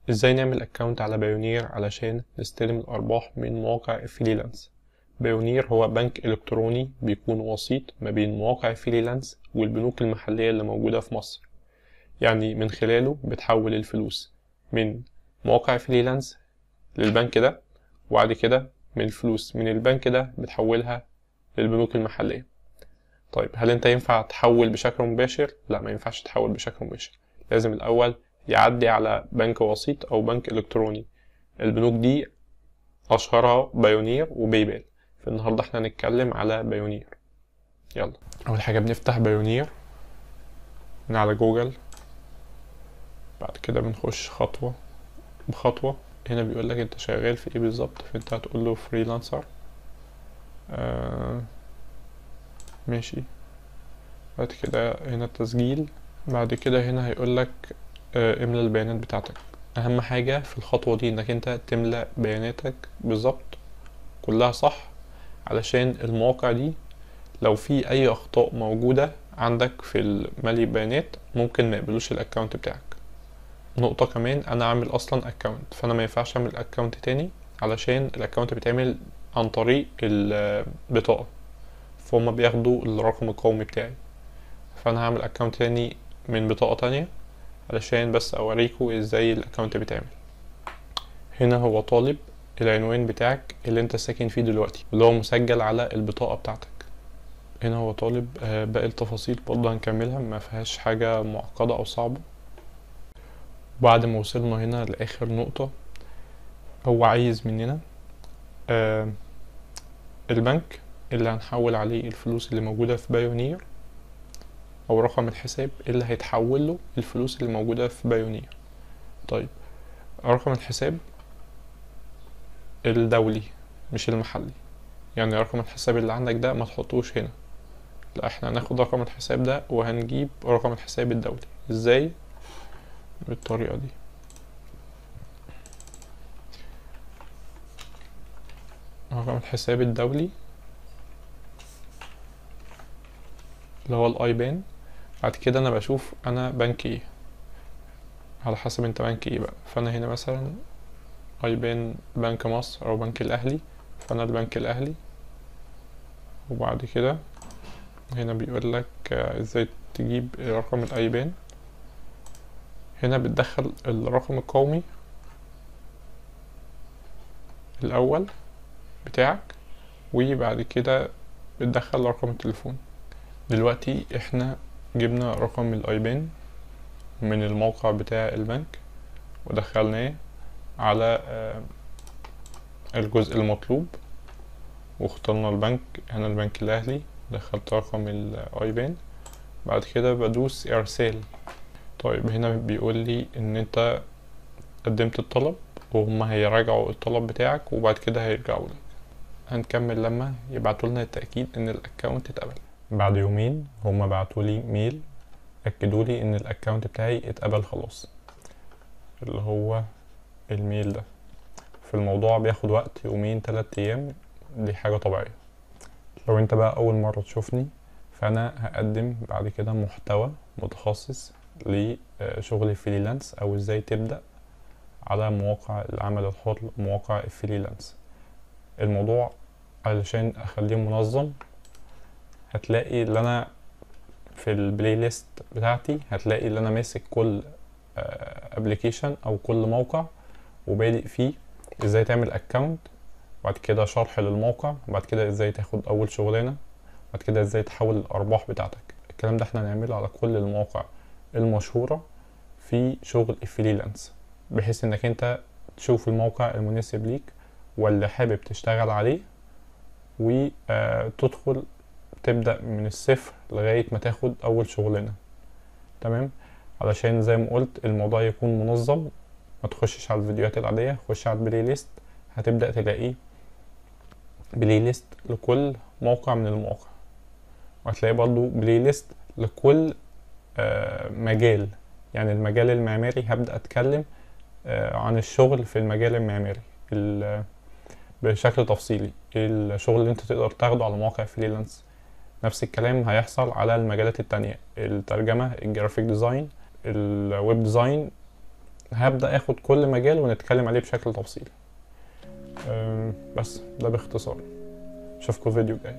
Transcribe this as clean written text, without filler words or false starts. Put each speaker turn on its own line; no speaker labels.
ازاي نعمل اكونت على بايونير علشان نستلم الارباح من مواقع الفريلانس؟ بايونير هو بنك الكتروني بيكون وسيط ما بين مواقع الفريلانس والبنوك المحلية اللي موجودة في مصر. يعني من خلاله بتحول الفلوس من مواقع فريلانس للبنك ده، وبعد كده من الفلوس من البنك ده بتحولها للبنوك المحلية. طيب هل انت ينفع تحول بشكل مباشر؟ لا، ما ينفعش تحول بشكل مباشر، لازم الاول يعدي على بنك وسيط او بنك الكتروني. البنوك دي اشهرها بايونير وبايبال. في النهارده احنا هنتكلم على بايونير. يلا، اول حاجه بنفتح بايونير من على جوجل. بعد كده بنخش خطوه بخطوه. هنا بيقول لك انت شغال في ايه بالظبط، فانت هتقول له فريلانسر. ماشي. بعد كده هنا التسجيل. بعد كده هنا هيقول لك املى البيانات بتاعتك. اهم حاجه في الخطوه دي انك انت تملى بياناتك بالظبط كلها صح، علشان المواقع دي لو في اي اخطاء موجودة عندك في ملء البيانات ممكن ما يقبلوش الاكونت بتاعك. نقطة كمان، انا عامل اصلا اكونت، فانا ما ينفعش اعمل اكونت تاني علشان الاكونت بيتعمل عن طريق البطاقة، فهم بياخدوا الرقم القومي بتاعي. فانا هعمل اكونت تاني من بطاقة تانية علشان بس اوريكم ازاي الاكونت بيتعمل. هنا هو طالب العنوان بتاعك اللي انت ساكن فيه دلوقتي، اللي هو مسجل على البطاقة بتاعتك. هنا هو طالب باقي التفاصيل برضه هنكملها، ما فيهاش حاجة معقدة او صعبة. بعد ما وصلنا هنا لاخر نقطة، هو عايز مننا البنك اللي هنحول عليه الفلوس اللي موجودة في بايونير، او رقم الحساب اللي هيتحول له الفلوس اللي موجودة في بايونير. طيب، رقم الحساب الدولي مش المحلي، يعني رقم الحساب اللي عندك ده ما تحطوش هنا، لا احنا هناخد رقم الحساب ده وهنجيب رقم الحساب الدولي. ازاي؟ بالطريقة دي. رقم الحساب الدولي اللي هو الايبان. بعد كده انا بشوف انا بنك ايه، على حسب انت بنك ايه بقى. فانا هنا مثلا ايبان بنك مصر او بنك الاهلي، فانا البنك الاهلي. وبعد كده هنا بيقول لك ازاي تجيب رقم الايبان. هنا بتدخل الرقم القومي الاول بتاعك، وبعد كده بتدخل رقم التليفون. دلوقتي احنا جبنا رقم الايبان من الموقع بتاع البنك ودخلناه على الجزء المطلوب، واخترنا البنك. هنا البنك الاهلي، دخلت رقم الايبان. بعد كده بدوس ارسال. طيب هنا بيقول لي ان انت قدمت الطلب، وهم هيراجعوا الطلب بتاعك وبعد كده هيرجعوا لك. هنكمل لما يبعتوا لنا التأكيد ان الاكونت اتقبل. بعد يومين هم بعتوا لي ميل اكدوا لي ان الاكونت بتاعي اتقبل خلاص، اللي هو الميل ده. في الموضوع بياخد وقت يومين 3 ايام، دي حاجة طبيعية. لو انت بقى اول مرة تشوفني، فانا هقدم بعد كده محتوى متخصص لشغل فريلانس او ازاي تبدأ على مواقع العمل الحر، مواقع الفريلانس. الموضوع علشان اخليه منظم، هتلاقي اللي انا في البلاي ليست بتاعتي هتلاقي اللي انا ماسك كل ابلكيشن او كل موقع وبادئ فيه ازاي تعمل اكونت، بعد كده شرح للموقع، بعد كده ازاي تاخد اول شغلانه، بعد كده ازاي تحول الارباح بتاعتك. الكلام ده احنا هنعمله على كل المواقع المشهوره في شغل الفريلانس، بحيث انك انت تشوف الموقع المناسب ليك واللي حابب تشتغل عليه، وتدخل تبدأ من الصفر لغاية ما تاخد أول شغلانة. تمام؟ علشان زي ما قلت الموضوع يكون منظم، ما تخشش على الفيديوهات العادية، خش على البلاي ليست. هتبدأ تلاقيه بلاي ليست لكل موقع من المواقع، وهتلاقي برضو بلاي ليست لكل مجال. يعني المجال المعماري هبدأ أتكلم عن الشغل في المجال المعماري بشكل تفصيلي، الشغل اللي انت تقدر تاخده على مواقع فريلانس. نفس الكلام هيحصل على المجالات التانية، الترجمة، الجرافيك ديزاين، الويب ديزاين، هبدأ اخد كل مجال ونتكلم عليه بشكل تفصيلي. بس ده باختصار، اشوفكم فيديو جاي.